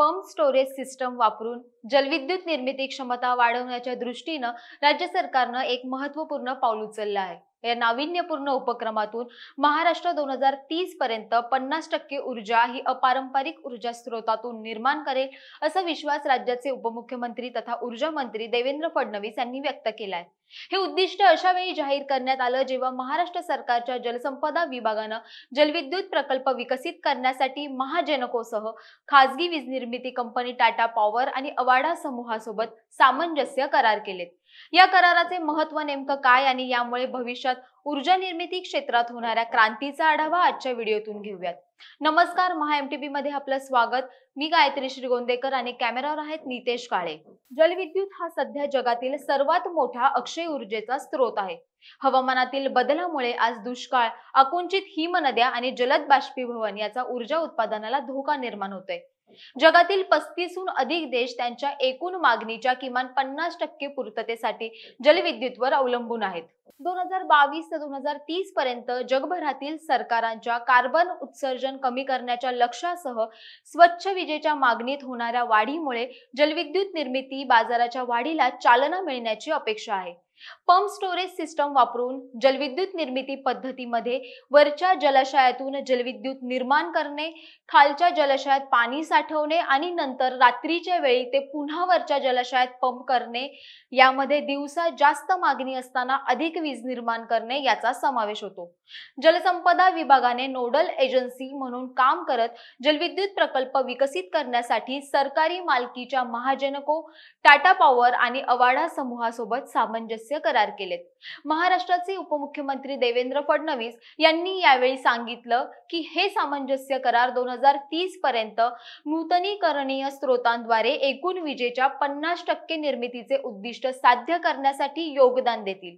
Pump storage system वापरून जलविद्युत निर्मिती क्षमता वाढवण्याच्या दृष्टीने राज्य सरकारने एक महत्त्वपूर्ण पाऊल उचलले आहे। या नाविन्यपूर्ण उपक्रमातून महाराष्ट्र 2030 पर्यंत 50% ऊर्जा ही अपारंपरिक ऊर्जा स्रोतातून निर्माण करेल असा विश्वास राज्याचे उपमुख्यमंत्री तथा ऊर्जा मंत्री देवेंद्र फडणवीस यांनी व्यक्त केला आहे। हे उद्दिष्ट अशा वेळी जाहीर करण्यात आलं जेव्हा महाराष्ट्र सरकारच्या जलसंपदा विभागाने जलविद्युत प्रकल्प विकसित करण्यासाठी महाजेनकोसह खासगी वीज निर्मिती कंपनी टाटा पॉवर आणि अवाडा समूहासोबत सामंजस्य करार केलेत। या कराराचे महत्त्व नेमकं काय आणि यामुळे भविष्यात ऊर्जा निर्मिती क्षेत्रात होणाऱ्या क्रांतीचा आढावा आजच्या व्हिडिओतून घेऊयात। नमस्कार, महाएमटीबी मध्ये आपलं स्वागत। मी गायत्री श्रीगोंदेकर आणि कॅमेरावर आहेत नितेश काळे। जलविद्युत हा सध्या जगातील सर्वात मोठा अक्षय ऊर्जेचा स्रोत आहे। हवामानातील बदलामुळे आज दुष्काळ, आकुंचित हिमनद्या आणि जलद बाष्पीभवन याचा ऊर्जा उत्पादनाला धोका निर्माण होतोय। जगातील 35हून अधिक देश त्यांच्या एकूण मागणीच्या किमान 50% पूर्ततेसाठी जलविद्युतवर अवलंबून आहेत। 2022 ते 2030 पर्यंत जगभरातील सरकारांच्या कार्बन उत्सर्जन कमी करण्याच्या लक्ष्यासह स्वच्छ विजेच्या मागणीत होणाऱ्या वाढीमुळे जलविद्युत निर्मिती बाजाराच्या वाढीला चालना मिळण्याची अपेक्षा आहे। पंप स्टोरेज सिस्टम वापरून जलविद्युत निर्मिती पद्धतीमध्ये वरच्या जलाशयातून जलविद्युत निर्माण करणे, खालच्या जलाशयात पाणी साठवणे आणि नंतर रात्रीच्या वेळी ते पुन्हा वरच्या जलाशयात पंप करणे, यामध्ये दिवसा जास्त मागणी असताना अधिक वीज निर्माण करणे याचा समावेश होतो। जलसंपदा विभागाने नोडल एजन्सी म्हणून काम करत जलविद्युत प्रकल्प विकसित करण्यासाठी सरकारी मालकीच्या महाजेनको, टाटा पॉवर आणि अवाडा समूहासोबत सामंजस्य करार केलेत। महाराष्ट्राचे उपमुख्यमंत्री देवेंद्र फडणवीस यांनी यावेळी सांगितलं की हे सामंजस्य करार 2030 पर्यंत नूतनीकरणीय स्रोतांद्वारे एकूण विजेच्या 50% निर्मितीचे उद्दिष्ट साध्य करण्यासाठी योगदान देतील।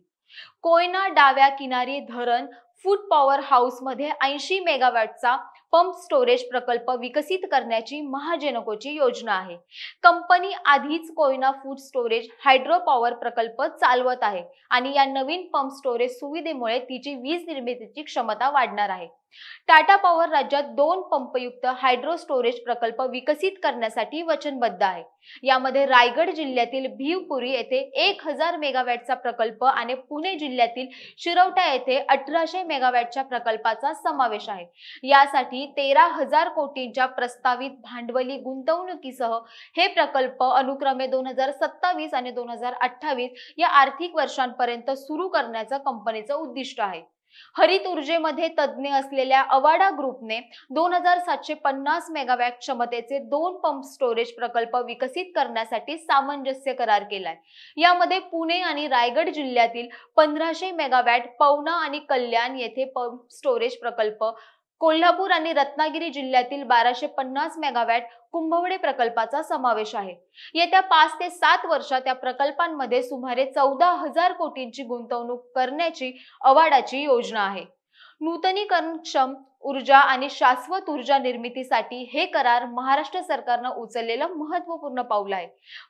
कोयना डाव्या किनारी धरण फूड पॉवर हाऊस मध्ये 80 मेगावॅटचा पंप स्टोरेज प्रकल्प विकसित करण्याची महाजेनकोची योजना आहे। कंपनी आधीच Koyna food storage hydro power प्रकल्प चालवत आहे आणि या नवीन पंप स्टोरेज सुविधेमुळे तिची वीज निर्मितीची क्षमता वाढणार आहे। टाटा पॉवर राज्यात 2 पंपयुक्त हायड्रो स्टोरेज प्रकल्प विकसित करण्यासाठी वचनबद्ध आहे। यामध्ये रायगड जिल्ह्यातील भिवपुरी येथे 1000 मेगावॅटचा प्रकल्प आणि पुणे जिल्ह्यातील शिरवटा येथे 1800 मेगावॅटच्या प्रकल्पाचा समावेश आहे। यासाठी 13,000 कोटींच्या प्रस्तावित भांडवली गुंतवणुकीसह हे प्रकल्प अनुक्रमे 2027 आणि 2028 या आर्थिक वर्षांपर्यंत सुरू करण्याचं कंपनीचं उद्दिष्ट आहे। हरित ऊर्जेमध्ये तज्ञ असलेल्या अवाडा ग्रुपने 2750 मेगावॅट क्षमतेचे 2 पंप स्टोरेज प्रकल्प विकसित करण्यासाठी सामंजस्य करार केलाय। यामध्ये पुणे आणि रायगड जिल्ह्यातील 1500 मेगावॅट, पवना आणि कल्याण येथे पंप स्टोरेज प्रकल्प, कोल्हापूर आणि रत्नागिरी जिल्ह्यातील 1250 मेगावॅट कुंभवडे प्रकल्पाचा समावेश आहे। येत्या 5 ते 7 वर्षात या प्रकल्पांमध्ये सुमारे 14,000 कोटींची गुंतवणूक करण्याची अवाडाची योजना आहे। नूतनीकरणक्षम ऊर्जा आणि शाश्वत ऊर्जा निर्मितीसाठी हे करार महाराष्ट्र सरकारने उचललेलं महत्त्वपूर्ण पाऊल आहे।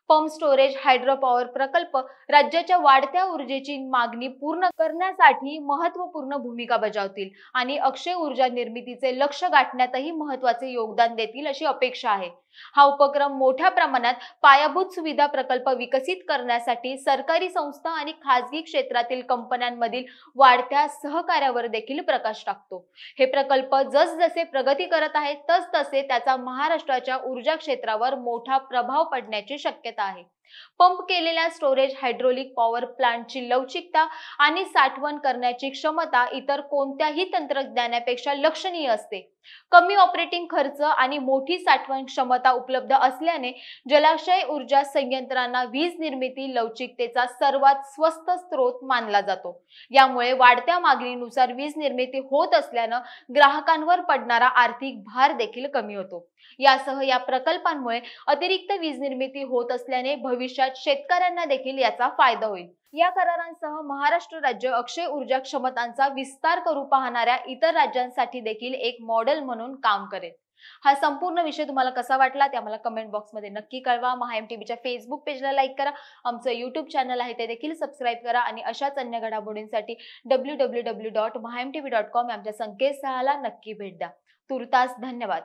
पंप स्टोरेज हायड्रो पॉवर प्रकल्प राज्याच्या वाढत्या ऊर्जेची मागणी पूर्ण करण्यासाठी महत्त्वपूर्ण भूमिका बजावतील आणि अक्षय ऊर्जा निर्मितीचे लक्ष्य गाठण्यातही महत्त्वाचे योगदान देतील अशी अपेक्षा आहे। हा उपक्रम मोठ्या प्रमाणात पायाभूत सुविधा प्रकल्प विकसित करण्यासाठी सरकारी संस्था आणि खासगी क्षेत्रातील कंपन्यांमधील वाढत्या सहकार्यावर देखील प्रकाश टाकतो। हे प्रकल्प जसजसे प्रगती करत आहेत तसतसे त्याचा महाराष्ट्राच्या ऊर्जा क्षेत्रावर मोठा प्रभाव पडण्याची शक्यता आहे। पंप केलेल्या स्टोरेज हायड्रोलिक पॉवर प्लांटची लवचिकता आणि साठवण करण्याची क्षमता इतर कोणत्याही तंत्रज्ञानापेक्षा लक्षणीय असते। कमी ऑपरेटिंग खर्च आणि मोठी साठवण क्षमता उपलब्ध असल्याने जलाशय ऊर्जा संयंत्रांना वीज निर्मिती लवचिकतेचा सर्वात स्वस्त स्रोत मानला जातो। यामुळे वाढत्या मागणीनुसार वीज निर्मिती होत असल्याने ग्राहकांवर पडणारा आर्थिक भार देखील कमी होतो। यासह या प्रकल्पांमुळे अतिरिक्त वीज निर्मिती होत असल्याने भविष्यात शेतकऱ्यांना देखील याचा फायदा होईल। या करारांसह महाराष्ट्र राज्य अक्षय ऊर्जा क्षमतांचा विस्तार करू पाहणाऱ्या इतर राज्यांसाठी देखील एक मॉडेल म्हणून काम करेल। हा संपूर्ण विषय तुम्हाला कसा वाटला ते आम्हाला कमेंट बॉक्समध्ये नक्की कळवा। महाएमटीबीच्या फेसबुक पेजला लाईक करा, आमचं यूट्यूब चॅनल आहे ते देखील सबस्क्राईब करा आणि अशाच अन्य घडामोडींसाठी www.mahaemtv.com या आमच्या संकेतस्थळाला नक्की भेट द्या। तुर्तास धन्यवाद।